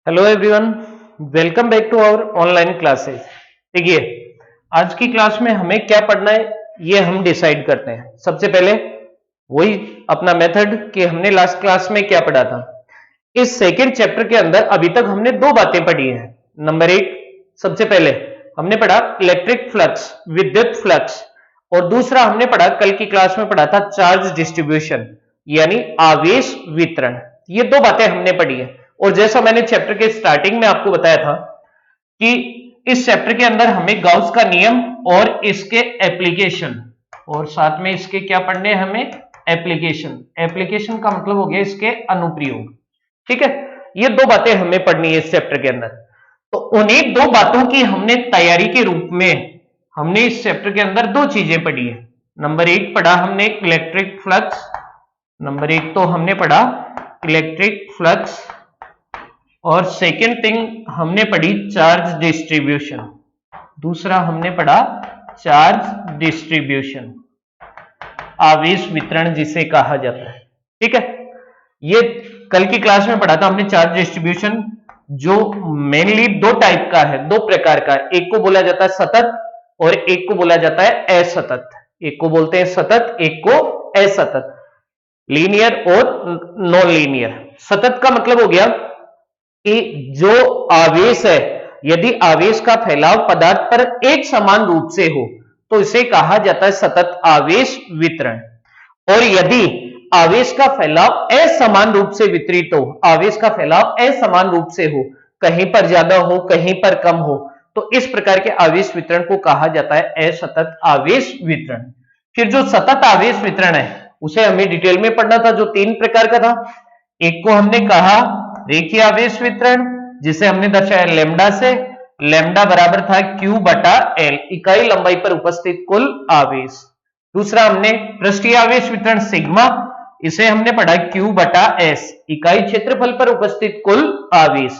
Hello everyone, welcome back to our online classes. देखिए, आज की क्लास में हमें क्या पढ़ना है ये हम डिसाइड करते हैं। सबसे पहले वही अपना मेथड कि हमने लास्ट क्लास में क्या पढ़ा था। इस सेकेंड चैप्टर के अंदर अभी तक हमने दो बातें पढ़ी हैं। नंबर एक, सबसे पहले हमने पढ़ा इलेक्ट्रिक फ्लक्स, विद्युत फ्लक्स, और दूसरा हमने पढ़ा कल की क्लास में पढ़ा था चार्ज डिस्ट्रीब्यूशन यानी आवेश वितरण। ये दो बातें हमने पढ़ी है। और जैसा मैंने चैप्टर के स्टार्टिंग में आपको बताया था कि इस चैप्टर के अंदर हमें गाउस का नियम और इसके एप्लीकेशन, और साथ में इसके क्या पढ़ने हैं हमें एप्लीकेशन। एप्लीकेशन का मतलब हो गया इसके अनुप्रयोग। ठीक है, ये दो बातें हमें पढ़नी है इस चैप्टर के अंदर। तो उन्हीं दो बातों की हमने तैयारी के रूप में हमने इस चैप्टर के अंदर दो चीजें पढ़ी है। नंबर एक पढ़ा हमने इलेक्ट्रिक फ्लक्स, नंबर एक तो हमने पढ़ा इलेक्ट्रिक फ्लक्स, और सेकेंड थिंग हमने पढ़ी चार्ज डिस्ट्रीब्यूशन। दूसरा हमने पढ़ा चार्ज डिस्ट्रीब्यूशन, आवेश वितरण जिसे कहा जाता है। ठीक है, ये कल की क्लास में पढ़ा था हमने चार्ज डिस्ट्रीब्यूशन, जो मेनली दो टाइप का है, दो प्रकार का है। एक को बोला जाता है सतत और एक को बोला जाता है असतत। एक को बोलते हैं सतत, एक को असतत, लीनियर और नॉन लीनियर। सतत का मतलब हो गया कि जो आवेश है, यदि आवेश का फैलाव पदार्थ पर एक समान रूप से हो तो इसे कहा जाता है सतत आवेश वितरण। और यदि आवेश का फैलाव असमान रूप से वितरित हो, आवेश का फैलाव असमान रूप से हो, कहीं पर ज्यादा हो कहीं पर कम हो, तो इस प्रकार के आवेश वितरण को कहा जाता है असतत आवेश वितरण। फिर जो सतत आवेश वितरण है उसे हमें डिटेल में पढ़ना था, जो तीन प्रकार का था। एक को हमने कहा रेखीय आवेश वितरण, जिसे हमने दर्शाया लैम्डा से। लैम्डा बराबर था Q बटा L, इकाई लंबाई पर उपस्थित कुल आवेश। दूसरा हमने पृष्ठीय आवेश वितरण सिग्मा, इसे हमने पढ़ा Q बटा S, इकाई क्षेत्रफल पर उपस्थित कुल आवेश।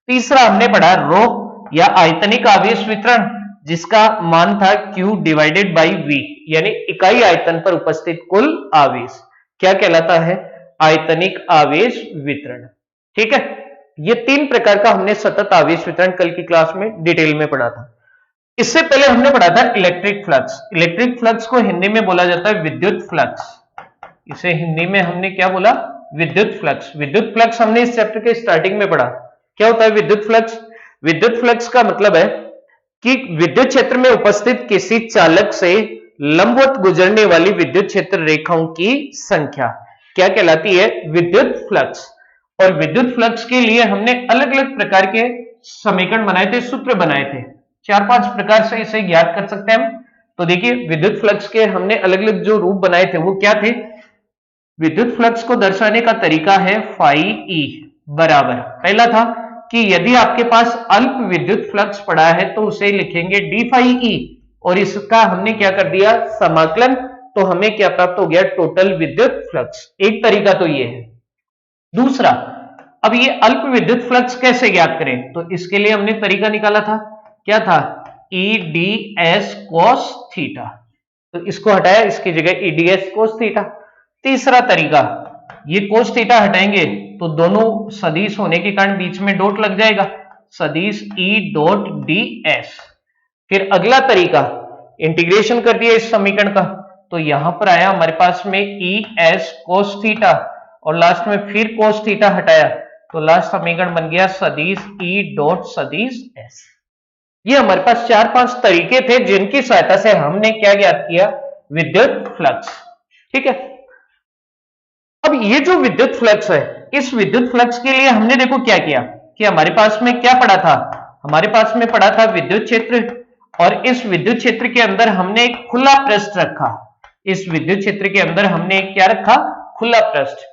तीसरा हमने पढ़ा रो या आयतनिक आवेश वितरण, जिसका मान था Q डिवाइडेड बाई V, यानी इकाई आयतन पर उपस्थित कुल आवेश। क्या कहलाता है? आयतनिक आवेश वितरण। ठीक है, ये तीन प्रकार का हमने सतत आवेश वितरण कल की क्लास में डिटेल में पढ़ा था। इससे पहले हमने पढ़ा था इलेक्ट्रिक फ्लक्स। इलेक्ट्रिक फ्लक्स को हिंदी में बोला जाता है विद्युत फ्लक्स। इसे हिंदी में हमने क्या बोला? विद्युत फ्लक्स। विद्युत फ्लक्स हमने इस चैप्टर के स्टार्टिंग में पढ़ा। क्या होता है विद्युत फ्लक्स? विद्युत फ्लक्स का मतलब है कि विद्युत क्षेत्र में उपस्थित किसी चालक से लंबवत गुजरने वाली विद्युत क्षेत्र रेखाओं की संख्या क्या कहलाती है? विद्युत फ्लक्स। और विद्युत फ्लक्स के लिए हमने अलग अलग प्रकार के समीकरण बनाए थे, सूत्र बनाए थे। चार पांच प्रकार से इसे ज्ञात कर सकते हैं हम। तो देखिए, विद्युत फ्लक्स के हमने अलग अलग जो रूप बनाए थे वो क्या थे? विद्युत फ्लक्स को दर्शाने का तरीका है फाई ई बराबर, पहला था कि यदि आपके पास अल्प विद्युत फ्लक्स पड़ा है तो उसे लिखेंगे डी फाई ई, और इसका हमने क्या कर दिया? समाकलन। तो हमें क्या प्राप्त हो गया? टोटल विद्युत फ्लक्स। एक तरीका तो ये है। दूसरा, अब ये अल्प विद्युत फ्लक्स कैसे ज्ञात करें? तो इसके लिए हमने तरीका निकाला था, क्या था? E D S cos theta. तो इसको हटाया, इसकी जगह E D S cos theta. तीसरा तरीका, ये कोस थीटा हटाएंगे तो दोनों सदिश होने के कारण बीच में डॉट लग जाएगा, सदिश ई डॉट डी एस। फिर अगला तरीका, इंटीग्रेशन कर दिया इस समीकरण का, तो यहां पर आया हमारे पास में ई एस कोस थीटा, और लास्ट में फिर कोस थीटा हटाया तो लास्ट समीकरण बन गया सदिश ई डॉट सदिश एस। ये हमारे पास चार पांच तरीके थे जिनकी सहायता से हमने क्या ज्ञात किया? विद्युत फ्लक्स। ठीक है, अब ये जो विद्युत फ्लक्स है, इस विद्युत फ्लक्स के लिए हमने देखो क्या किया कि हमारे पास में क्या पड़ा था? हमारे पास में पड़ा था विद्युत क्षेत्र, और इस विद्युत क्षेत्र के अंदर हमने एक खुला पृष्ठ रखा। इस विद्युत क्षेत्र के अंदर हमने क्या रखा? खुला पृष्ठ।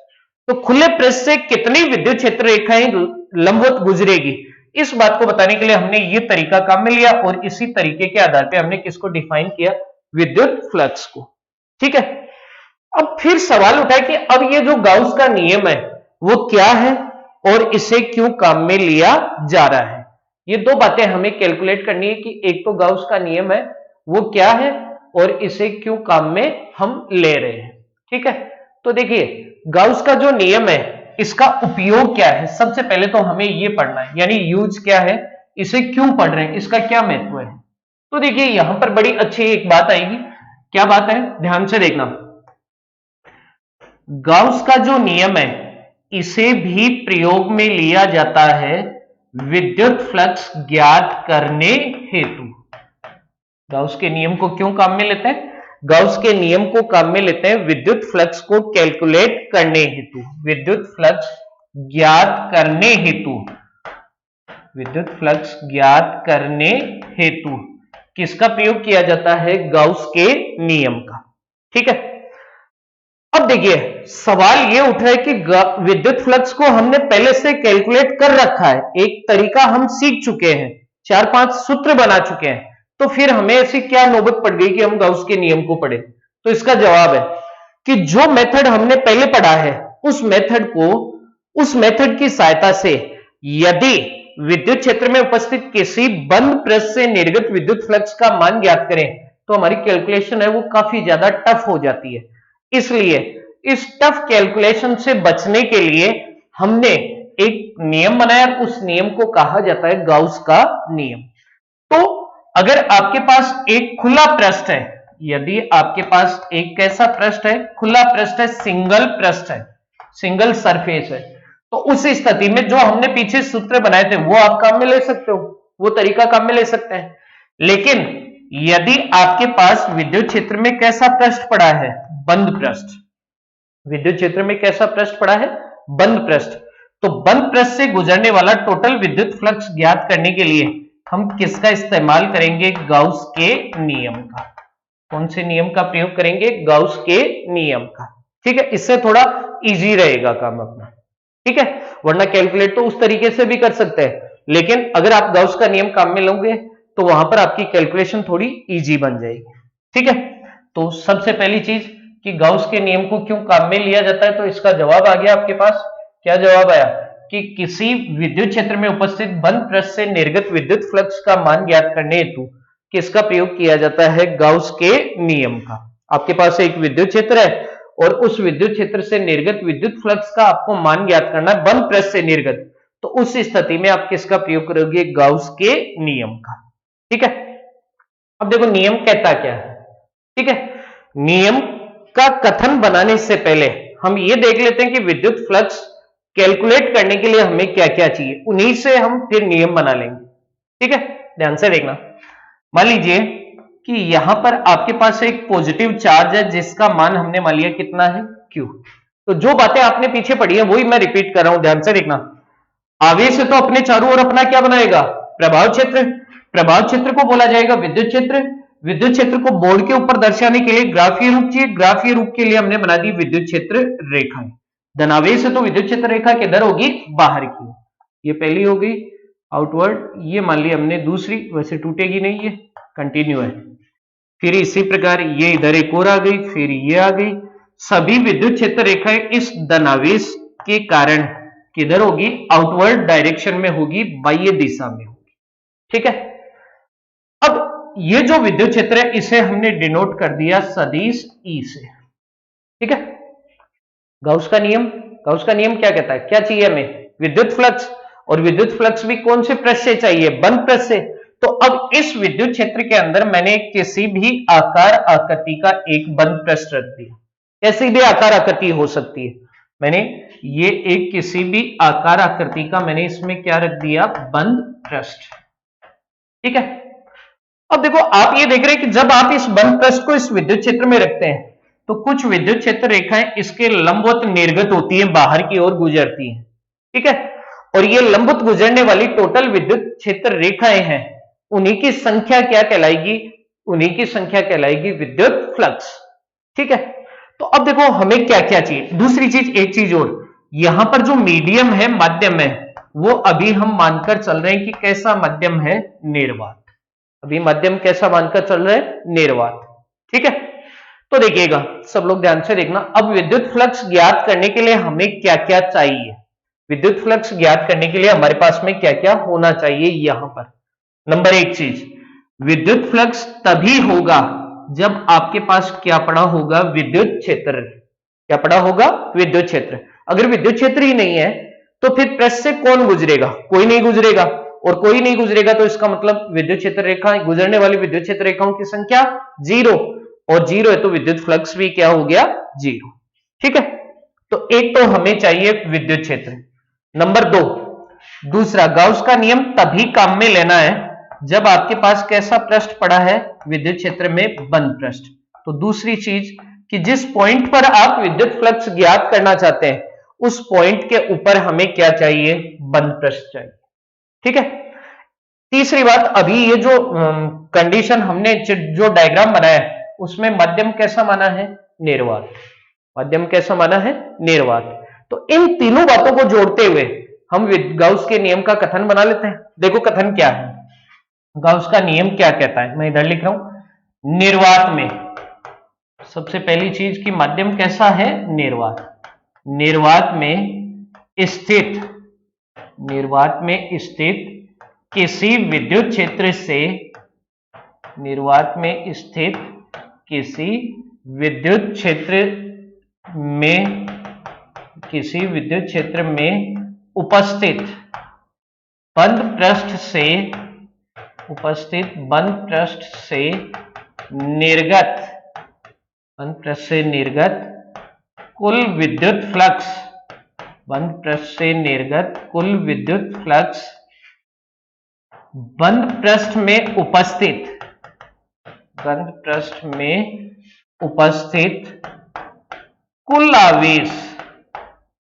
तो खुले पृष्ठ से कितनी विद्युत क्षेत्र रेखाएं लंबवत गुजरेगी, इस बात को बताने के लिए हमने ये तरीका काम में लिया, और इसी तरीके के आधार पे हमने किसको डिफाइन किया? विद्युत फ्लक्स को। ठीक है, अब फिर सवाल उठा कि अब ये जो गाउस का नियम है वो क्या है और इसे क्यों काम में लिया जा रहा है। ये दो बातें हमें कैलकुलेट करनी है कि एक तो गाउस का नियम है वो क्या है और इसे क्यों काम में हम ले रहे हैं। ठीक है, तो देखिए, गाउस का जो नियम है इसका उपयोग क्या है, सबसे पहले तो हमें ये पढ़ना है, यानी यूज क्या है, इसे क्यों पढ़ रहे हैं, इसका क्या महत्व है। तो देखिए यहां पर बड़ी अच्छी एक बात आएगी, क्या बात है, ध्यान से देखना। गाउस का जो नियम है इसे भी प्रयोग में लिया जाता है विद्युत फ्लक्स ज्ञात करने हेतु। गाउस के नियम को क्यों काम में लेते हैं, गाउस के नियम को काम में लेते हैं विद्युत फ्लक्स को कैलकुलेट करने हेतु, विद्युत फ्लक्स ज्ञात करने हेतु, विद्युत फ्लक्स ज्ञात करने हेतु किसका प्रयोग किया जाता है, गाउस के नियम का। ठीक है, अब देखिए सवाल ये उठ रहा है कि विद्युत फ्लक्स को हमने पहले से कैलकुलेट कर रखा है, एक तरीका हम सीख चुके हैं, 4-5 सूत्र बना चुके हैं, तो फिर हमें ऐसी क्या नौबत पड़ गई कि हम गाउस के नियम को पढ़े। तो इसका जवाब है कि जो मेथड हमने पहले पढ़ा है उस मेथड की सहायता से यदि विद्युत क्षेत्र में उपस्थित किसी बंद पृष्ठ से निर्गत विद्युत फ्लक्स का मान ज्ञात करें तो हमारी कैलकुलेशन है वो काफी ज्यादा टफ हो जाती है। इसलिए इस टफ कैलकुलेशन से बचने के लिए हमने एक नियम बनाया, उस नियम को कहा जाता है गाउस का नियम। तो अगर आपके पास एक खुला पृष्ठ है, यदि आपके पास एक कैसा पृष्ठ है, खुला पृष्ठ है, सिंगल पृष्ठ है, सिंगल सरफेस है, तो उस स्थिति में जो हमने पीछे सूत्र बनाए थे वो आप काम में ले सकते हो, वो तरीका काम में ले सकते हैं। लेकिन यदि आपके पास विद्युत क्षेत्र में कैसा पृष्ठ पड़ा है, बंद पृष्ठ, विद्युत क्षेत्र में कैसा पृष्ठ पड़ा है, बंद पृष्ठ, तो बंद पृष्ठ से गुजरने वाला टोटल विद्युत फ्लक्स ज्ञात करने के लिए हम किसका इस्तेमाल करेंगे, गाउस के नियम का। कौन से नियम का प्रयोग करेंगे, गाउस के नियम का। ठीक है, इससे थोड़ा इजी रहेगा काम अपना। ठीक है, वरना कैलकुलेट तो उस तरीके से भी कर सकते हैं, लेकिन अगर आप गाउस का नियम काम में लोगे तो वहां पर आपकी कैलकुलेशन थोड़ी इजी बन जाएगी। ठीक है, तो सबसे पहली चीज कि गाउस के नियम को क्यों काम में लिया जाता है, तो इसका जवाब आ गया आपके पास। क्या जवाब आया कि किसी विद्युत क्षेत्र में उपस्थित बंद पृष्ठ से निर्गत विद्युत फ्लक्स का मान ज्ञात करने हेतु किसका प्रयोग किया जाता है, गाउस के नियम का। आपके पास एक विद्युत क्षेत्र है और उस विद्युत क्षेत्र से निर्गत विद्युत फ्लक्स का आपको मान ज्ञात करना है, बंद पृष्ठ से निर्गत, तो उस स्थिति में आप किसका प्रयोग करोगे, गाउस के नियम का। ठीक है, अब देखो नियम कहता क्या है। ठीक है, नियम का कथन बनाने से पहले हम ये देख लेते हैं कि विद्युत फ्लक्स कैलकुलेट करने के लिए हमें क्या क्या चाहिए, उन्हीं से हम फिर नियम बना लेंगे। ठीक है, ध्यान से देखना। मान लीजिए कि यहां पर आपके पास एक पॉजिटिव चार्ज है जिसका मान हमने मान लिया कितना है, Q। तो जो बातें आपने पीछे पढ़ी है वही मैं रिपीट कर रहा हूं, ध्यान से देखना। आवेश से तो अपने चारों ओर अपना क्या बनाएगा, प्रभाव क्षेत्र। प्रभाव क्षेत्र को बोला जाएगा विद्युत क्षेत्र। विद्युत क्षेत्र को बोर्ड के ऊपर दर्शाने के लिए ग्राफीय रूप चाहिए, ग्राफीय रूप के लिए हमने बना दी विद्युत क्षेत्र रेखाएं। धनावेश से तो विद्युत क्षेत्र रेखा किधर होगी, बाहर की। ये पहली हो गई आउटवर्ड, ये मान लिया हमने दूसरी, वैसे टूटेगी नहीं, ये कंटिन्यू है। फिर इसी प्रकार ये इधर एक और आ गई, फिर ये आ गई। सभी विद्युत क्षेत्र रेखाएं इस धनावेश के कारण किधर होगी, आउटवर्ड डायरेक्शन में होगी, बाह्य दिशा में होगी। ठीक है, अब ये जो विद्युत क्षेत्र है इसे हमने डिनोट कर दिया सदिश ई से। ठीक है, गाउस का नियम क्या कहता है, क्या चाहिए हमें, विद्युत फ्लक्स, और विद्युत फ्लक्स भी कौन से पृष्ठ से चाहिए, बंद पृष्ठ से। तो अब इस विद्युत क्षेत्र के अंदर मैंने किसी भी आकार आकृति का एक बंद पृष्ठ रख दिया। कैसी भी आकार आकृति हो सकती है, मैंने ये एक किसी भी आकार आकृति का मैंने इसमें क्या रख दिया, बंद पृष्ठ। ठीक है, अब देखो आप ये देख रहे हैं कि जब आप इस बंद पृष्ठ को इस विद्युत क्षेत्र में रखते हैं तो कुछ विद्युत क्षेत्र रेखाएं इसके लंबवत निर्गत होती हैं, बाहर की ओर गुजरती हैं। ठीक है, और ये लंबवत गुजरने वाली टोटल विद्युत क्षेत्र रेखाएं हैं, उन्हीं की संख्या क्या कहलाएगी, उन्हीं की संख्या कहलाएगी विद्युत फ्लक्स। ठीक है, तो अब देखो हमें क्या क्या चाहिए। दूसरी चीज, एक चीज और, यहां पर जो मीडियम है, माध्यम है, वो अभी हम मानकर चल रहे हैं कि कैसा माध्यम है, निर्वात। अभी माध्यम कैसा मानकर चल रहे हैं, निर्वात। ठीक है, तो देखिएगा सब लोग ध्यान से देखना। अब विद्युत फ्लक्स ज्ञात करने के लिए हमें क्या क्या चाहिए, विद्युत फ्लक्स ज्ञात करने के लिए हमारे पास में क्या क्या होना चाहिए। यहां पर नंबर एक चीज, विद्युत फ्लक्स तभी होगा जब आपके पास क्या पड़ा होगा, विद्युत क्षेत्र। क्या पड़ा होगा, विद्युत क्षेत्र। अगर विद्युत क्षेत्र ही नहीं है तो फिर पृष्ठ से कौन गुजरेगा? कोई नहीं गुजरेगा, और कोई नहीं गुजरेगा तो इसका मतलब विद्युत क्षेत्र रेखा, गुजरने वाली विद्युत क्षेत्र रेखाओं की संख्या 0, और 0 है तो विद्युत फ्लक्स भी क्या हो गया? 0। ठीक है, तो एक तो हमें चाहिए विद्युत क्षेत्र। नंबर 2, दूसरा गाउस का नियम तभी काम में लेना है जब आपके पास कैसा पृष्ठ पड़ा है? विद्युत क्षेत्र में बंद पृष्ठ। तो दूसरी चीज कि जिस पॉइंट पर आप विद्युत फ्लक्स ज्ञात करना चाहते हैं उस पॉइंट के ऊपर हमें क्या चाहिए? बंद पृष्ठ चाहिए। ठीक है, तीसरी बात, अभी ये जो कंडीशन हमने जो डायग्राम बनाया है उसमें मध्यम कैसा माना है? निर्वात। मध्यम कैसा माना है? निर्वात। तो इन तीनों बातों को जोड़ते हुए हम गाउस के नियम का कथन बना लेते हैं। देखो कथन क्या है, गाउस का नियम क्या कहता है, मैं इधर लिख रहा हूं। निर्वात में सबसे पहली चीज कि माध्यम कैसा है? निर्वात। निर्वात में स्थित किसी विद्युत क्षेत्र से, निर्वात में स्थित किसी विद्युत क्षेत्र में उपस्थित बंद पृष्ठ से निर्गत कुल विद्युत फ्लक्स, बंद पृष्ठ से निर्गत कुल विद्युत फ्लक्स बंद पृष्ठ में उपस्थित कुल आवेश,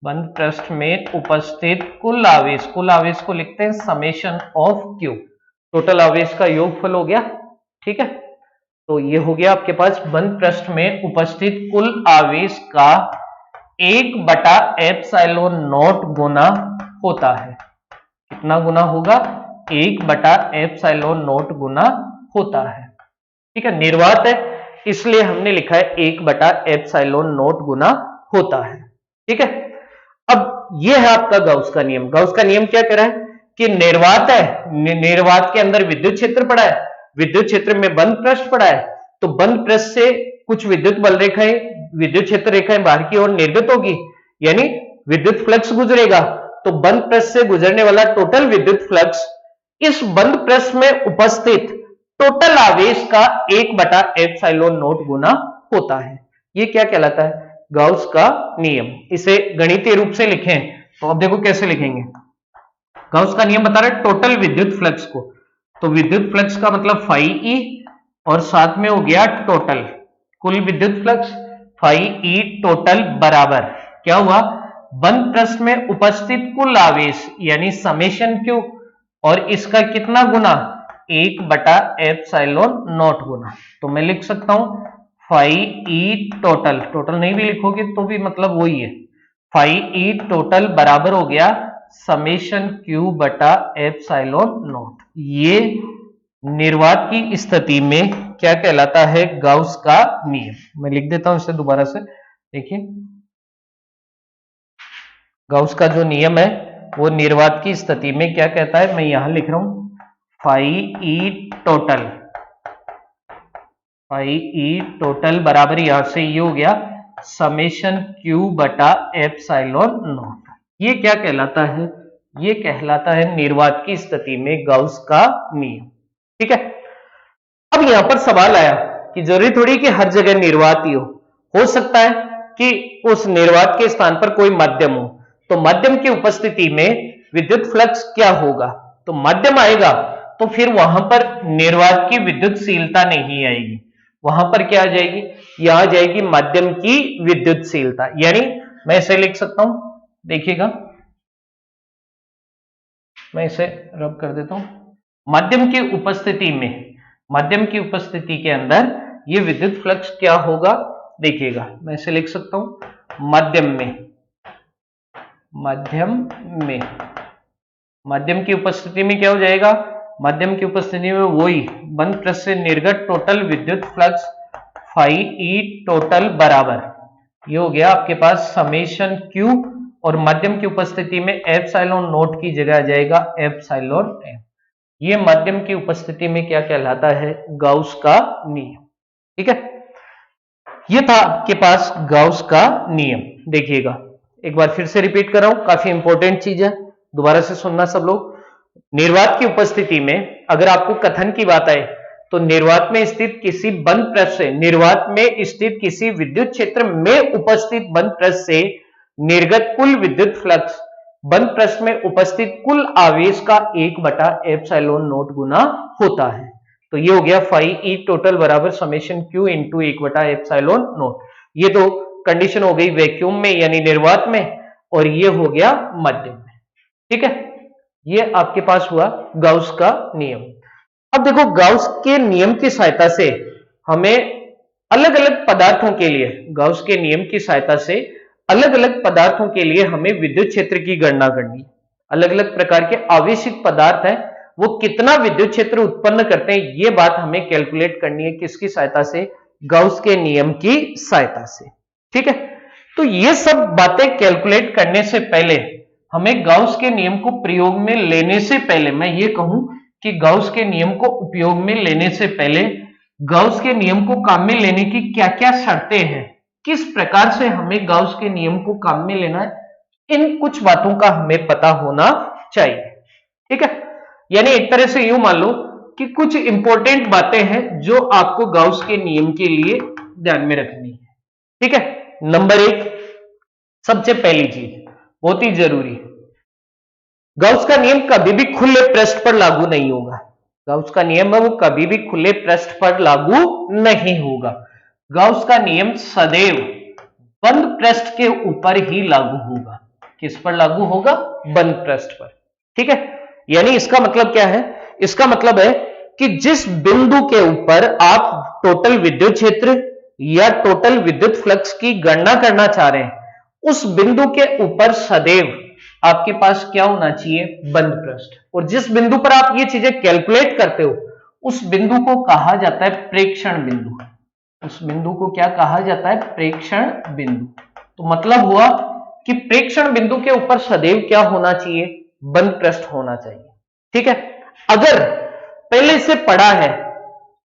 बंद पृष्ठ में उपस्थित कुल आवेश, कुल आवेश को लिखते हैं समेशन ऑफ क्यू, टोटल आवेश का योगफल हो गया। ठीक है, तो ये हो गया आपके पास बंद पृष्ठ में उपस्थित कुल आवेश का 1/ε0 गुना होता है। कितना गुना होगा? 1/ε0 गुना होता है। ठीक है, निर्वात है इसलिए हमने लिखा है 1/ε0 गुना होता है। ठीक है, अब यह है आपका गाउस का नियम। गाउस का नियम क्या कह रहा है कि निर्वात है, निर्वात के अंदर विद्युत क्षेत्र पड़ा है, विद्युत क्षेत्र में बंद पृष्ठ पड़ा है, तो बंद पृष्ठ से कुछ विद्युत बल रेखाएं, विद्युत क्षेत्र रेखाएं बाहर की ओर निर्गत होगी, यानी विद्युत फ्लक्स गुजरेगा। तो बंद पृष्ठ से गुजरने वाला टोटल विद्युत फ्लक्स इस बंद पृष्ठ में उपस्थित टोटल आवेश का 1/ε0 गुना होता है। ये क्या कहलाता है? गाउस का नियम। इसे गणितीय रूप से लिखें तो अब देखो कैसे लिखेंगे। गाउस का नियम बता रहा है टोटल विद्युत फ्लक्स को, तो विद्युत फ्लक्स का मतलब फाई ई और साथ में हो गया टोटल, कुल विद्युत फ्लक्स फाई ई टोटल बराबर क्या हुआ? बंद पृष्ठ में उपस्थित कुल आवेश यानी समेशन क्यू, और इसका कितना गुना? 1/ε0 गुना। तो मैं लिख सकता हूं फाई ई टोटल, टोटल नहीं भी लिखोगे तो भी मतलब वही है, फाई ई टोटल बराबर हो गया समेशन क्यू बटा ε0। ये निर्वात की स्थिति में क्या कहलाता है? गाउस का नियम। मैं लिख देता हूं इसे दोबारा से, देखिए गाउस का जो नियम है वो निर्वात की स्थिति में क्या कहता है, मैं यहां लिख रहा हूं फाई ई टोटल बराबर यहां से ये हो गया समेशन क्यू बटा ε0। ये क्या कहलाता है? ये कहलाता है निर्वात की स्थिति में गाउस का नियम। ठीक है, अब यहां पर सवाल आया कि जरूरी थोड़ी कि हर जगह निर्वात ही हो सकता है कि उस निर्वात के स्थान पर कोई माध्यम हो, तो माध्यम की उपस्थिति में विद्युत फ्लक्स क्या होगा? तो माध्यम आएगा तो फिर वहां पर निर्वात की विद्युतशीलता नहीं आएगी, वहां पर क्या आ जाएगी? यहां आ जाएगी माध्यम की विद्युतशीलता। यानी मैं इसे लिख सकता हूं, देखिएगा मैं इसे रब कर देता हूं, माध्यम की उपस्थिति के अंदर ये विद्युत फ्लक्स क्या होगा? देखिएगा मैं इसे लिख सकता हूं माध्यम की उपस्थिति में क्या हो जाएगा? माध्यम की उपस्थिति में वही बंद पृष्ठ से निर्गत टोटल विद्युत फ्लक्स फाई ई टोटल बराबर ये हो गया आपके पास समेशन क्यू, और माध्यम की उपस्थिति में ε0 की जगह आ जाएगा ε0। ये माध्यम की उपस्थिति में क्या कहलाता है? गाउस का नियम। ठीक है, ये था आपके पास गाउस का नियम। देखिएगा एक बार फिर से रिपीट कर रहा हूं, काफी इंपॉर्टेंट चीज है, दोबारा से सुनना सब लोग। निर्वात की उपस्थिति में अगर आपको कथन की बात आए तो निर्वात में स्थित किसी बंद पृष्ठ से, निर्वात में स्थित किसी विद्युत क्षेत्र में उपस्थित बंद पृष्ठ से निर्गत कुल विद्युत फ्लक्स बंद पृष्ठ में उपस्थित कुल आवेश का 1/ε0 गुना होता है। तो ये हो गया फाई ई टोटल बराबर समेशन क्यू इंटू 1/ε0। ये तो कंडीशन हो गई वैक्यूम में यानी निर्वात में, और ये हो गया माध्यम में। ठीक है, ये आपके पास हुआ गाउस का नियम। अब देखो गाउस के नियम की सहायता से हमें अलग अलग पदार्थों के लिए, गाउस के नियम की सहायता से अलग अलग पदार्थों के लिए हमें विद्युत क्षेत्र की गणना करनी है। अलग अलग प्रकार के आवेशित पदार्थ हैं, वो कितना विद्युत क्षेत्र उत्पन्न करते हैं, ये बात हमें कैलकुलेट करनी है। किसकी सहायता से? गाउस के नियम की सहायता से। ठीक है, तो ये सब बातें कैलकुलेट करने से पहले हमें गाउस के नियम को प्रयोग में लेने से पहले, मैं ये कहूं कि गाउस के नियम को उपयोग में लेने से पहले गाउस के नियम को काम में लेने की क्या क्या शर्तें हैं, किस प्रकार से हमें गाउस के नियम को काम में लेना है, इन कुछ बातों का हमें पता होना चाहिए। ठीक है, यानी एक तरह से यूं मान लो कि कुछ इंपॉर्टेंट बातें हैं जो आपको गाउस के नियम के लिए ध्यान में रखनी है। ठीक है, नंबर 1, सबसे पहली चीज बहुत ही जरूरी है, गाउस का नियम कभी भी खुले पृष्ठ पर लागू नहीं होगा। गाउस का नियम है वो कभी भी खुले पृष्ठ पर लागू नहीं होगा। गाउस का नियम सदैव बंद पृष्ठ के ऊपर ही लागू होगा। किस पर लागू होगा? बंद पृष्ठ पर। ठीक है, यानी इसका मतलब क्या है? इसका मतलब है कि जिस बिंदु के ऊपर आप टोटल विद्युत क्षेत्र या टोटल विद्युत फ्लक्स की गणना करना चाह रहे हैं, उस बिंदु के ऊपर सदैव आपके पास क्या होना चाहिए? बंद पृष्ठ। और जिस बिंदु पर आप ये चीजें कैलकुलेट करते हो उस बिंदु को कहा जाता है प्रेक्षण बिंदु। उस बिंदु को क्या कहा जाता है? प्रेक्षण बिंदु। तो मतलब हुआ कि प्रेक्षण बिंदु के ऊपर सदैव क्या होना चाहिए? बंद पृष्ठ होना चाहिए। ठीक है, अगर पहले से पड़ा है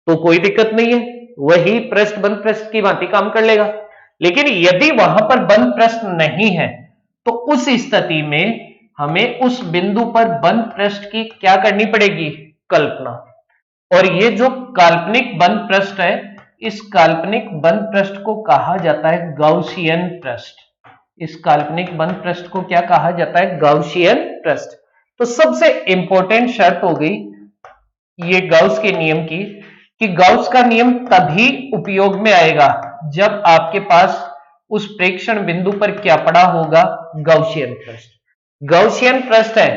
तो कोई दिक्कत नहीं है, वही पृष्ठ बंद पृष्ठ की भांति काम कर लेगा। लेकिन यदि वहां पर बंद पृष्ठ नहीं है तो उस स्थिति में हमें उस बिंदु पर बंद पृष्ठ की क्या करनी पड़ेगी? कल्पना। और ये जो काल्पनिक बंद पृष्ठ है, इस काल्पनिक बंद पृष्ठ को कहा जाता है गाउसियन पृष्ठ। इस काल्पनिक बंद पृष्ठ को क्या कहा जाता है? गाउसियन पृष्ठ। तो सबसे इंपॉर्टेंट शर्त हो गई ये गाउस के नियम की कि गाउस का नियम तभी उपयोग में आएगा जब आपके पास उस प्रेक्षण बिंदु पर क्या पड़ा होगा? गाउसियन पृष्ठ। गाउसियन पृष्ठ है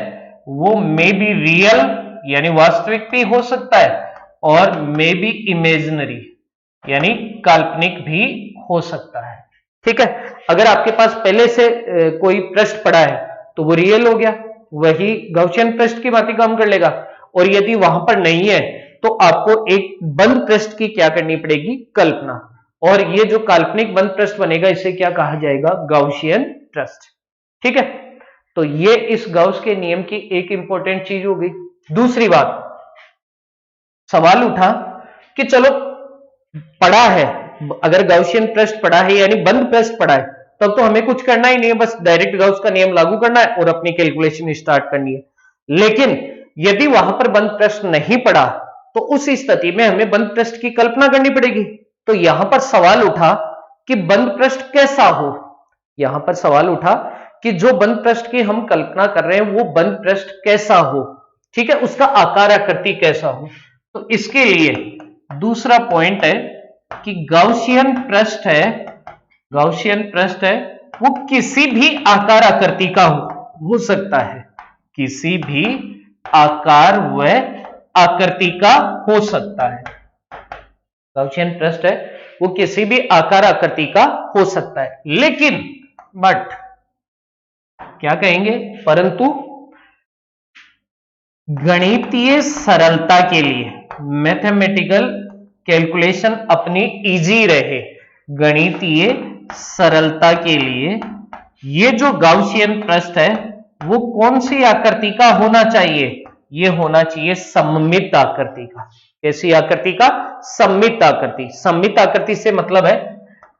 वो मे बी रियल यानी वास्तविक भी हो सकता है और मे बी इमेजिनरी यानी काल्पनिक भी हो सकता है। ठीक है, अगर आपके पास पहले से कोई पृष्ठ पड़ा है तो वो रियल हो गया, वही गाउसियन पृष्ठ की भांति काम कर लेगा। और यदि वहां पर नहीं है तो आपको एक बंद पृष्ठ की क्या करनी पड़ेगी? कल्पना। और ये जो काल्पनिक बंद पृष्ठ बनेगा इसे क्या कहा जाएगा? गाउसियन पृष्ठ। ठीक है, तो ये इस गाउस के नियम की एक इंपॉर्टेंट चीज हो गई। दूसरी बात, सवाल उठा कि चलो पड़ा है, अगर गाउसियन पृष्ठ पड़ा है यानी बंद पृष्ठ पड़ा है, तब तो हमें कुछ करना ही नहीं है, बस डायरेक्ट गाउस का नियम लागू करना है और अपनी कैलकुलेशन स्टार्ट करनी है। लेकिन यदि वहां पर बंद पृष्ठ नहीं पड़ा तो उस स्थिति में हमें बंद पृष्ठ की कल्पना करनी पड़ेगी। तो यहां पर सवाल उठा कि बंद पृष्ठ कैसा हो। यहां पर सवाल उठा कि जो बंद पृष्ठ की हम कल्पना कर रहे हैं वो बंद पृष्ठ कैसा हो। ठीक है, उसका आकार आकृति कैसा हो। तो इसके लिए दूसरा पॉइंट है कि गाउसियन पृष्ठ है, गाउसियन पृष्ठ है वो किसी भी आकार आकृति का हो सकता है, किसी भी आकार व आकृति का हो सकता है। गाउसियन पृष्ठ है वो किसी भी आकार आकृति का हो सकता है, लेकिन बट क्या कहेंगे? परंतु गणितीय सरलता के लिए, मैथमेटिकल कैलकुलेशन अपनी इजी रहे, गणितीय सरलता के लिए ये जो गाउसियन पृष्ठ है वो कौन सी आकृति का होना चाहिए? ये होना चाहिए सममित आकृति का। कैसी आकृति का? सममित आकृति। सममित आकृति से मतलब है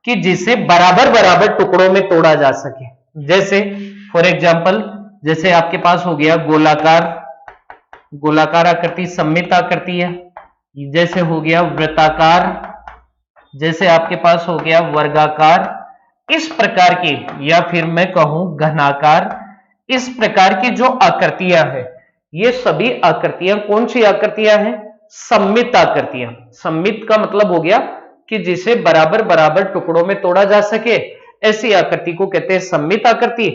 कि जिसे बराबर बराबर टुकड़ों में तोड़ा जा सके। जैसे फॉर एग्जाम्पल, जैसे आपके पास हो गया गोलाकार आकृति सममित आकृति है, जैसे हो गया वृत्ताकार, जैसे आपके पास हो गया वर्गाकार, इस प्रकार की, या फिर मैं कहूं घनाकार, इस प्रकार की जो आकृतियां हैं, ये सभी आकृतियां कौन सी आकृतियां हैं? सममित आकृतियां। सममित का मतलब हो गया कि जिसे बराबर बराबर टुकड़ों में तोड़ा जा सके, ऐसी आकृति को कहते हैं सममित आकृति।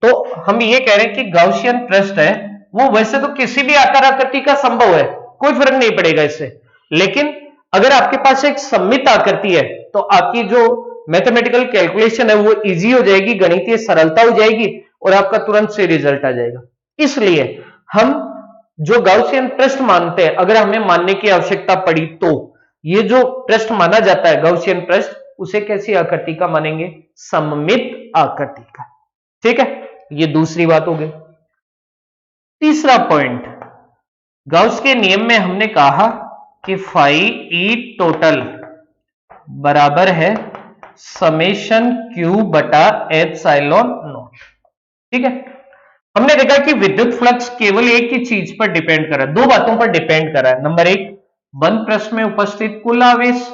तो हम ये कह रहे हैं कि गाउसियन पृष्ठ है वो वैसे तो किसी भी आकार आकृति का संभव है, कोई फर्क नहीं पड़ेगा इससे, लेकिन अगर आपके पास एक सममित आकृति है तो आपकी जो मैथमेटिकल कैलकुलेशन है वो इजी हो जाएगी, गणितीय सरलता हो जाएगी और आपका तुरंत से रिजल्ट आ जाएगा। इसलिए हम जो गाउसियन पृष्ठ मानते हैं, अगर हमें मानने की आवश्यकता पड़ी तो ये जो पृष्ठ माना जाता है गाउसियन पृष्ठ, उसे कैसी आकृति का मानेंगे? सममित आकृति का। ठीक है, ये दूसरी बात हो गई। तीसरा पॉइंट, गाउस के नियम में हमने कहा कि फाई ई टोटल बराबर है समेशन क्यू बटा एप्सिलॉन नॉट। ठीक है, हमने देखा कि विद्युत फ्लक्स केवल एक ही चीज पर डिपेंड कर रहा है, दो बातों पर डिपेंड कर रहा है। नंबर एक, बंद पृष्ठ में उपस्थित कुल आवेश,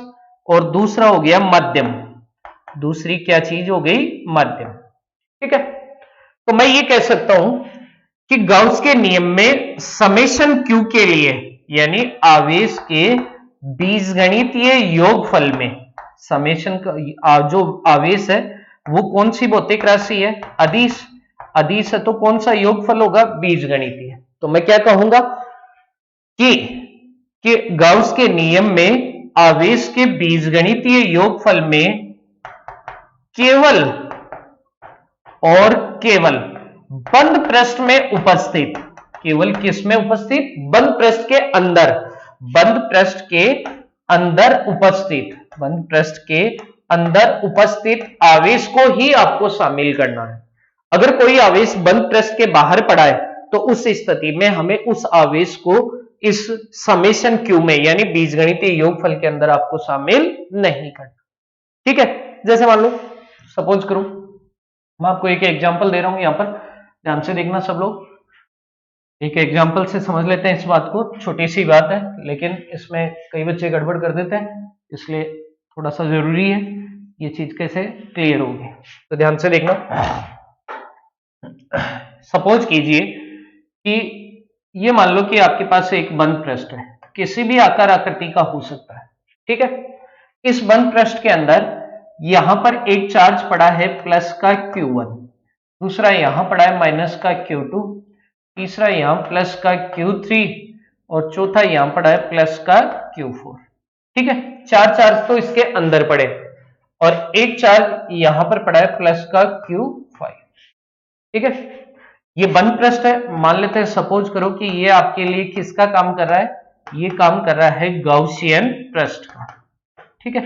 और दूसरा हो गया माध्यम। दूसरी क्या चीज हो गई? माध्यम। ठीक है, तो मैं ये कह सकता हूं कि गाउस के नियम में समेशन क्यू के लिए, यानी आवेश के बीजगणितीय योगफल में, समेशन का जो आवेश है वो कौन सी भौतिक राशि है? अदिश। अदिश है तो कौन सा योगफल होगा? बीजगणितीय। तो मैं क्या कहूंगा कि गाउस के नियम में आवेश के बीजगणितीय योगफल में केवल और केवल बंद पृष्ठ में उपस्थित, केवल किस में उपस्थित? बंद पृष्ठ के अंदर, बंद पृष्ठ के अंदर उपस्थित, बंद पृष्ठ के अंदर उपस्थित आवेश को ही आपको शामिल करना है। अगर कोई आवेश बंद पृष्ठ के बाहर पड़ा है तो उस स्थिति में हमें उस आवेश को इस समेशन क्यू में, यानी बीजगणितीय योगफल के अंदर आपको शामिल नहीं करना। ठीक है, जैसे मान लो, सपोज करो, मैं आपको एक एग्जांपल दे रहा हूं, यहां पर ध्यान से देखना सब लोग। एक एग्जांपल से समझ लेते हैं इस बात को, छोटी सी बात है लेकिन इसमें कई बच्चे गड़बड़ कर देते हैं, इसलिए थोड़ा सा जरूरी है ये चीज कैसे क्लियर होगी। तो ध्यान से देखना। सपोज कीजिए कि ये मान लो कि आपके पास एक बंद पृष्ठ है, किसी भी आकार आकृति का हो सकता है। ठीक है, इस बंद पृष्ठ के अंदर यहां पर एक चार्ज पड़ा है प्लस का Q1, दूसरा यहां पड़ा है माइनस का Q2, तीसरा यहां प्लस का Q3 और चौथा यहां पड़ा है प्लस का Q4। ठीक है, चार चार्ज तो इसके अंदर पड़े और एक चार्ज यहां पर पड़ा है प्लस का Q5। ठीक है, ये बंद पृष्ठ है, मान लेते हैं, सपोज करो कि ये आपके लिए किसका काम कर रहा है? ये काम कर रहा है गाउसियन पृष्ठ का। ठीक है,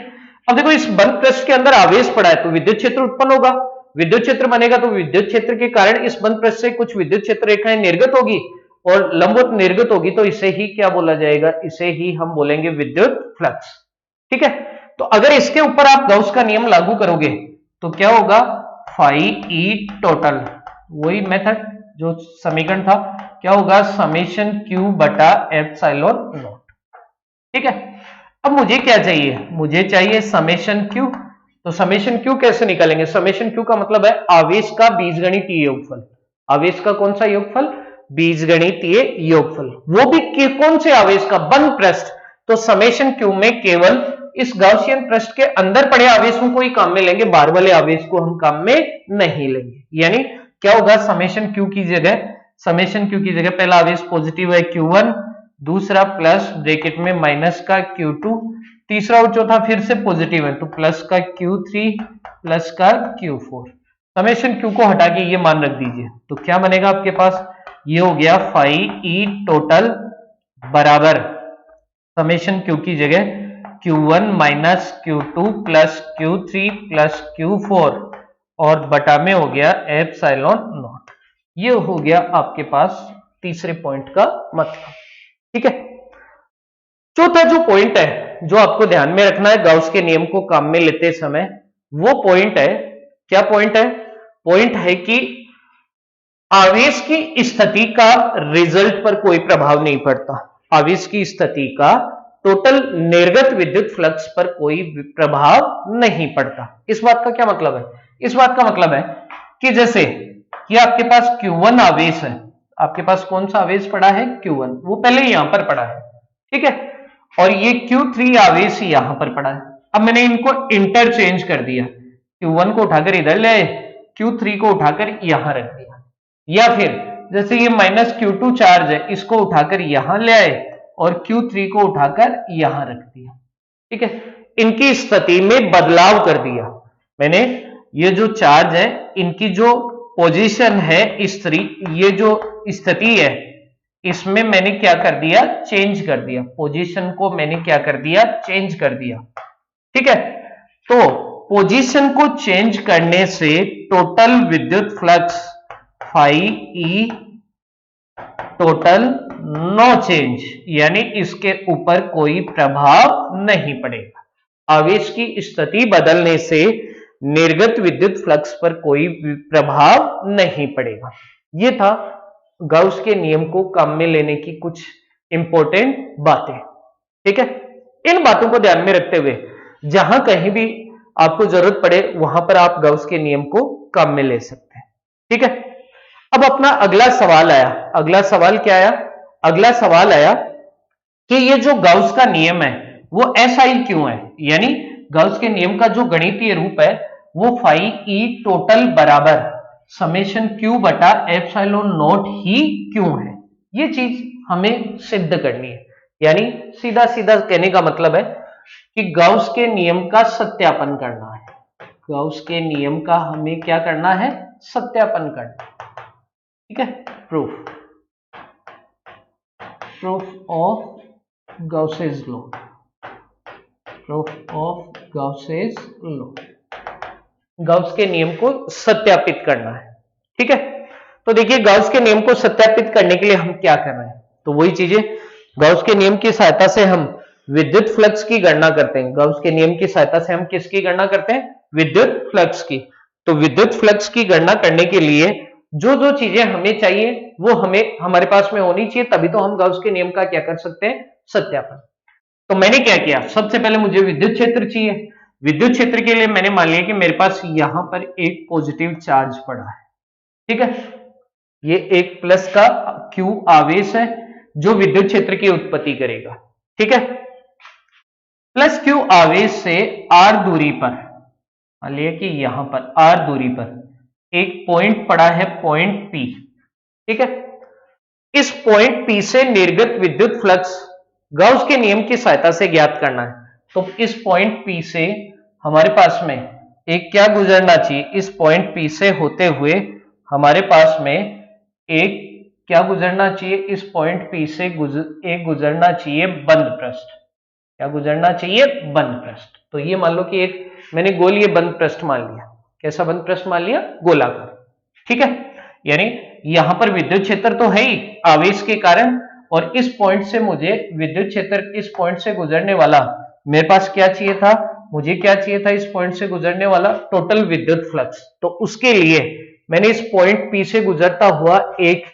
अब देखो इस बंद पृष्ठ के अंदर आवेश पड़ा है तो विद्युत क्षेत्र उत्पन्न होगा, विद्युत क्षेत्र बनेगा तो विद्युत क्षेत्र के कारण इस बंद पृष्ठ से कुछ विद्युत क्षेत्र रेखाएं निर्गत होगी और लंबवत निर्गत होगी, तो इसे ही क्या बोला जाएगा? इसे ही हम बोलेंगे विद्युत फ्लक्स। ठीक है, तो अगर इसके ऊपर आप गाउस का नियम लागू करोगे तो क्या होगा? फाई ई टोटल, वही मेथड जो समीकरण था, क्या होगा? समेशन क्यू बटा एप्सिलॉन नॉट। ठीक है, अब मुझे क्या चाहिए? मुझे चाहिए समेशन क्यू। तो समेशन क्यू कैसे निकालेंगे? समेशन क्यू का मतलब है आवेश का बीजगणितीय योगफल। आवेश का कौन सा योगफल? बीजगणितीय योगफल, वो भी कौन से आवेश का? बंद पृष्ठ। तो समेशन क्यू में केवल इस गाउसियन पृष्ठ के अंदर पड़े आवेशों को ही काम में लेंगे, बाहर वाले आवेश को हम काम में नहीं लेंगे। यानी क्या होगा? समेशन क्यू की जगह पहला आवेश पॉजिटिव है Q1, दूसरा प्लस ब्रैकेट में माइनस का Q2, तीसरा और चौथा फिर से पॉजिटिव है तो प्लस का Q3 प्लस का Q4। समेशन क्यू को हटा के ये मान रख दीजिए तो क्या बनेगा आपके पास? ये हो गया फाई ई टोटल बराबर समेशन क्यू की जगह Q1 minus Q2 plus Q3 plus Q4 और बटा में हो गया एप्सिलॉन नॉट। ये हो गया आपके पास तीसरे पॉइंट का मतलब। ठीक है, चौथा जो पॉइंट है जो आपको ध्यान में रखना है गाउस के नियम को काम में लेते समय, वो पॉइंट है, क्या पॉइंट है? पॉइंट है कि आवेश की स्थिति का रिजल्ट पर कोई प्रभाव नहीं पड़ता। आवेश की स्थिति का टोटल निर्गत विद्युत फ्लक्स पर कोई प्रभाव नहीं पड़ता। इस बात का क्या मतलब है? इस बात का मतलब है कि जैसे कि आपके पास Q1 आवेश है, आपके पास कौन सा आवेश पड़ा है? Q1, वो पहले यहां पर पड़ा है, ठीक है, और ये Q3 आवेश यहां पर पड़ा है। अब मैंने इनको इंटरचेंज कर दिया, Q1 को उठाकर इधर ले आए, Q3 को उठाकर यहां रख दिया, या फिर जैसे ये -Q2 चार्ज है, इसको उठाकर यहां ले आए और Q3 को उठाकर यहां रख दिया, ठीक है, इनकी स्थिति में बदलाव कर दिया मैंने। ये जो चार्ज है, इनकी जो पोजीशन है, ये जो स्थिति है, इसमें मैंने क्या कर दिया? चेंज कर दिया। पोजीशन को मैंने क्या कर दिया? चेंज कर दिया, ठीक है। तो पोजीशन को चेंज करने से टोटल विद्युत flux E total no change, यानी इसके ऊपर कोई प्रभाव नहीं पड़ेगा। आवेश की स्थिति बदलने से निर्गत विद्युत फ्लक्स पर कोई प्रभाव नहीं पड़ेगा। यह था गाउस के नियम को काम में लेने की कुछ इंपॉर्टेंट बातें, ठीक है। इन बातों को ध्यान में रखते हुए जहां कहीं भी आपको जरूरत पड़े वहां पर आप गाउस के नियम को काम में ले सकते हैं, ठीक है। अब अपना अगला सवाल आया। अगला सवाल क्या आया? अगला सवाल आया कि ये जो गाउस का नियम है वो SI क्यों है, यानी गाउस के नियम का जो गणितीय रूप है वो फाई E टोटल बराबर समेशन Q बटा एप्सिलॉन नॉट ही क्यों है। ये चीज हमें सिद्ध करनी है, यानी सीधा सीधा कहने का मतलब है कि गाउस के नियम का सत्यापन करना है। गाउस के नियम का हमें क्या करना है? सत्यापन करना है, ठीक है। Proof of Gauss's law, proof of Gauss's law, Gauss के नियम को सत्यापित करना है, ठीक है। तो देखिए गाउस के नियम को सत्यापित करने के लिए हम क्या कर रहे हैं, तो वही चीजें गाउस के नियम की सहायता से हम विद्युत फ्लक्स की गणना करते हैं। गाउस के नियम की सहायता से हम किसकी गणना करते हैं? विद्युत फ्लक्स की। तो विद्युत फ्लक्स की गणना करने के लिए जो जो चीजें हमें चाहिए वो हमें हमारे पास में होनी चाहिए, तभी तो हम गाउस के नियम का क्या कर सकते हैं? सत्यापन। तो मैंने क्या किया? सबसे पहले मुझे विद्युत क्षेत्र चाहिए। विद्युत क्षेत्र के लिए मैंने मान लिया कि मेरे पास यहां पर एक पॉजिटिव चार्ज पड़ा है, ठीक है, ये एक प्लस का Q आवेश है जो विद्युत क्षेत्र की उत्पत्ति करेगा, ठीक है। प्लस Q आवेश से R दूरी पर, मान लिया कि यहां पर R दूरी पर एक पॉइंट पड़ा है, पॉइंट P, ठीक है। इस पॉइंट P से निर्गत विद्युत फ्लक्स गाउस के नियम की सहायता से ज्ञात करना है। तो इस पॉइंट P से हमारे पास में एक क्या गुजरना चाहिए? इस पॉइंट P से होते हुए हमारे पास में एक क्या गुजरना चाहिए? इस पॉइंट P से एक गुजरना चाहिए बंद पृष्ठ। क्या गुजरना चाहिए? बंद पृष्ठ। तो ये मान लो कि एक मैंने गोलीय बंद पृष्ठ मान लिया। कैसा बंद पृष्ठ मान लिया? गोलाकार, ठीक है। यानी यहां पर विद्युत क्षेत्र तो है ही आवेश के कारण, और इस पॉइंट से मुझे विद्युत क्षेत्र, इस पॉइंट से गुजरने वाला मेरे पास क्या चाहिए था? मुझे क्या चाहिए था? इस पॉइंट से गुजरने वाला टोटल विद्युत फ्लक्स। तो उसके लिए मैंने इस पॉइंट P से गुजरता हुआ एक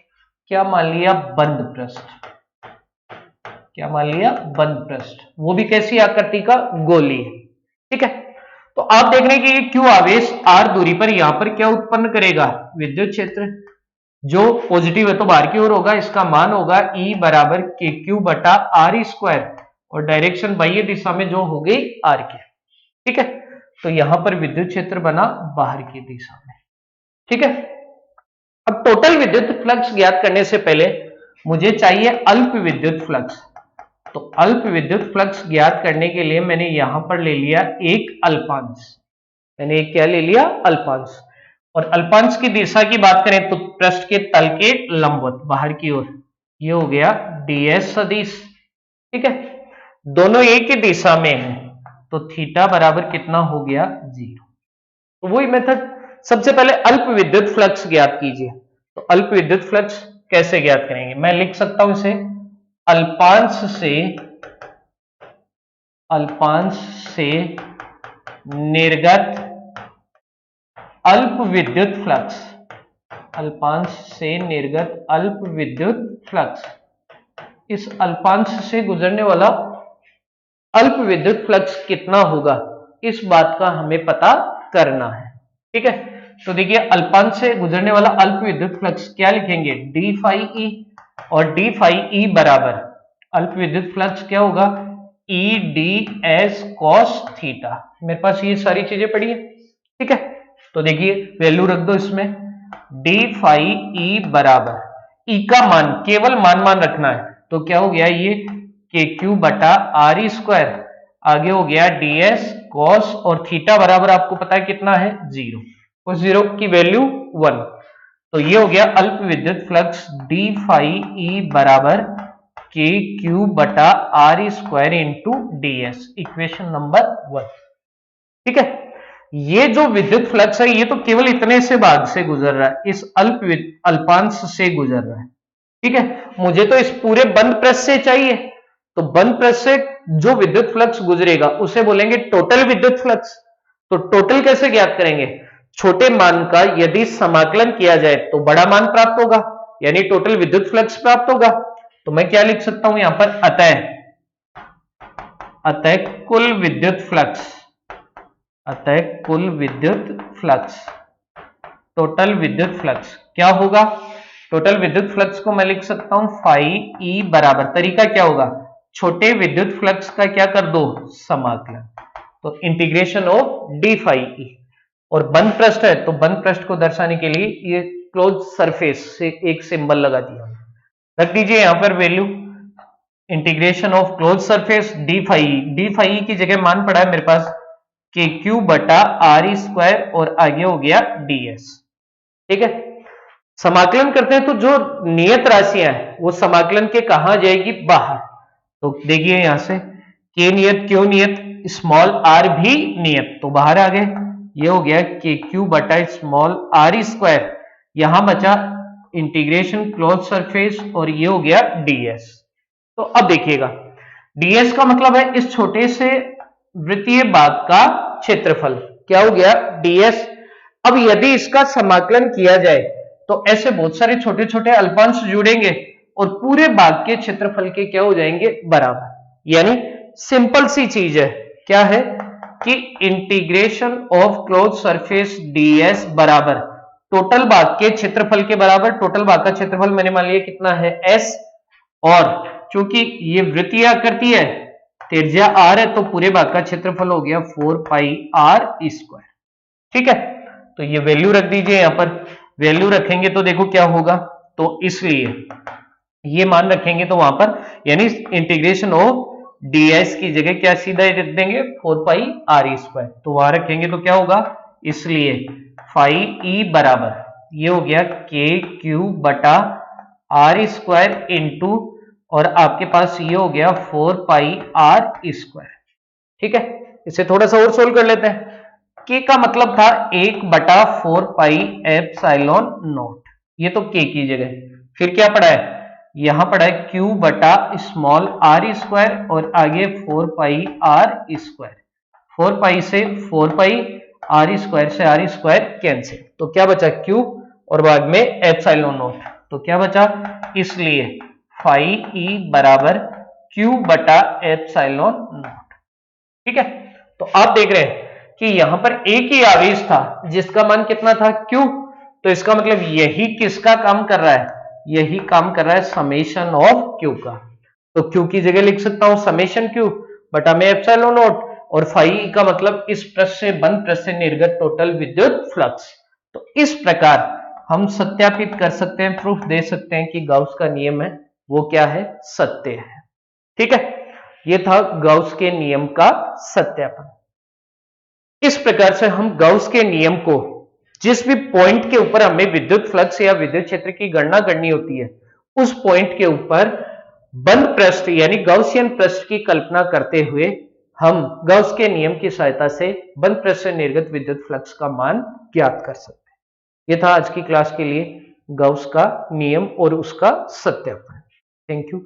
क्या मान लिया? बंद पृष्ठ। क्या मान लिया? बंद पृष्ठ। वो भी कैसी आकृति का? गोली, ठीक है। तो आप देख रहे हैं कि ये Q आवेश R दूरी पर यहां पर क्या उत्पन्न करेगा? विद्युत क्षेत्र। जो पॉजिटिव है तो बाहर की ओर होगा, इसका मान होगा E बराबर KQ बटा R स्क्वायर, और डायरेक्शन बाह्य दिशा में जो हो गई R की, ठीक है। तो यहां पर विद्युत क्षेत्र बना बाहर की दिशा में, ठीक है। अब टोटल विद्युत फ्लक्स ज्ञात करने से पहले मुझे चाहिए अल्प विद्युत फ्लक्स। तो अल्प विद्युत फ्लक्स ज्ञात करने के लिए मैंने यहां पर ले लिया एक अल्पांश। मैंने एक क्या ले लिया? अल्पांश। और अल्पांश की दिशा की बात करें तो पृष्ठ के तल के लंबवत बाहर की ओर, ये हो गया ds सदिश, ठीक है। दोनों एक ही दिशा में है तो थीटा बराबर कितना हो गया? 0। तो वही मेथड, सबसे पहले अल्प विद्युत फ्लक्स ज्ञात कीजिए। तो अल्प विद्युत फ्लक्स कैसे ज्ञात करेंगे? मैं लिख सकता हूं इसे अल्पांश से निर्गत अल्प विद्युत फ्लक्स, अल्पांश से निर्गत अल्प विद्युत फ्लक्स, इस अल्पांश से गुजरने वाला अल्प विद्युत फ्लक्स कितना होगा, इस बात का हमें पता करना है। ठीक है, तो देखिए अल्पांश से गुजरने वाला अल्प विद्युत फ्लक्स क्या लिखेंगे, डी फाई ई, और डी फाई ई बराबर अल्प विद्युत फ्लक्स क्या होगा, E D S cos theta. मेरे पास ये सारी चीजें पड़ी है। ठीक है, तो देखिए वैल्यू रख दो इसमें, डी फाई ई बराबर ई का मान, केवल मान रखना है, तो क्या हो गया ये के क्यू बटा आर ई स्क्वायर, आगे हो गया डी एस कॉस, और थीटा बराबर आपको पता है कितना है, 0, उस 0 की वैल्यू 1। तो ये हो गया अल्प विद्युत फ्लक्स डी फाई ई बराबर के क्यू बटा R E square into D S, equation number 1। ठीक है, ये जो विद्युत फ्लक्स है ये तो केवल इतने से भाग से गुजर रहा है, इस अल्पांश से गुजर रहा है। ठीक है, मुझे तो इस पूरे बंद पृष्ठ से चाहिए, तो बंद पृष्ठ से जो विद्युत फ्लक्स गुजरेगा उसे बोलेंगे टोटल विद्युत फ्लक्स। तो टोटल कैसे ज्ञात करेंगे, छोटे मान का यदि समाकलन किया जाए तो बड़ा मान प्राप्त होगा, यानी टोटल विद्युत फ्लक्स प्राप्त होगा। तो मैं क्या लिख सकता हूं यहां पर, अतः कुल विद्युत फ्लक्स, अतः कुल विद्युत फ्लक्स, टोटल विद्युत फ्लक्स क्या होगा, टोटल विद्युत फ्लक्स को मैं लिख सकता हूं फाई ई बराबर, तरीका क्या होगा, छोटे विद्युत फ्लक्स का क्या कर दो, समाकलन, तो integration of d phi E, और बंद पृष्ठ है तो बंद पृष्ठ को दर्शाने के लिए ये क्लोज सरफेस से एक सिंबल लगा दिया, रख दीजिए यहां पर value, integration of close surface d phi की जगह मान पड़ा है मेरे पास के क्यू बटा आर ई स्क्वायर, और आगे हो गया डी एस। ठीक है, समाकलन करते हैं तो जो नियत राशियां हैं वो समाकलन के कहां जाएगी, बाहर। तो देखिए यहां से के नियत, क्यों नियत, स्मॉल आर भी नियत, तो बाहर आ गए, ये हो गया के क्यू बटा स्मॉल आर ई स्क्वायर, यहां बचा इंटीग्रेशन क्लोज सरफेस, और ये हो गया डीएस। तो अब देखिएगा डीएस का मतलब है इस छोटे से वृत्तीय भाग का क्षेत्रफल, क्या हो गया, डीएस। अब यदि इसका समाकलन किया जाए तो ऐसे बहुत सारे छोटे छोटे अल्पांश जुड़ेंगे और पूरे भाग के क्षेत्रफल के क्या हो जाएंगे, बराबर। यानी सिंपल सी चीज है, क्या है कि integration of close surface DS बराबर टोटल भाग के क्षेत्रफल के बराबर। टोटल भाग का क्षेत्रफल मैंने मान लिया कितना है, एस, और चूंकि ये वृत्तीय आकृति है, त्रिज्या आर है, तो पूरे भाग का क्षेत्रफल हो गया 4 पाई आर स्क्वायर। ठीक है, तो ये वैल्यू रख दीजिए, यहां पर वैल्यू रखेंगे तो देखो क्या होगा, तो इसलिए ये मान रखेंगे तो वहां पर, यानी इंटीग्रेशन ऑफ डीएस की जगह क्या सीधा रख देंगे, 4 पाई आर स्क्वायर, तो वहां रखेंगे तो क्या होगा, इसलिए फाई ई बराबर ये हो गया के क्यू बटा आर स्क्वायर इंटू, और आपके पास ये हो गया 4 पाई आर स्क्वायर। ठीक है, इसे थोड़ा सा और सोल्व कर लेते हैं। के का मतलब था 1/4 पाई एप्सिलॉन नॉट, ये तो के की जगह, फिर क्या पड़ा है, यहां पड़ा है क्यू बटा स्मॉल आर स्क्वायर, और आगे 4 पाई आर स्क्वायर, 4 पाई से 4 पाई, आर स्क्वायर से आर स्क्वायर कैंसिल, तो क्या बचा क्यू, और बाद में एप्सिलॉन नॉट, तो क्या बचा, इसलिए फाई ई बराबर क्यू बटा एप्सिलॉन नॉट। ठीक है, तो आप देख रहे हैं कि यहां पर एक ही आवेश था जिसका मान कितना था, क्यू, तो इसका मतलब यही किसका काम कर रहा है, यही काम कर रहा है समेशन ऑफ क्यू का, तो क्यू की जगह लिख सकता हूं समेशन क्यू बटा में एप्सिलॉन नॉट, और फाई का मतलब इस पृष्ठ से बंद पृष्ठ से निर्गत टोटल विद्युत फ्लक्स। तो इस प्रकार हम सत्यापित कर सकते हैं, प्रूफ दे सकते हैं कि गाउस का नियम है वो क्या है, सत्य है। ठीक है, ये था गाउस के नियम का सत्यापन। इस प्रकार से हम गाउस के नियम को जिस भी पॉइंट के ऊपर हमें विद्युत फ्लक्स या विद्युत क्षेत्र की गणना करनी होती है, उस पॉइंट के ऊपर बंद पृष्ठ यानी गाउसियन पृष्ठ की कल्पना करते हुए हम गाउस के नियम की सहायता से बंद पृष्ठ से निर्गत विद्युत फ्लक्स का मान ज्ञात कर सकते हैं। यह था आज की क्लास के लिए गाउस का नियम और उसका सत्यापन। Thank you.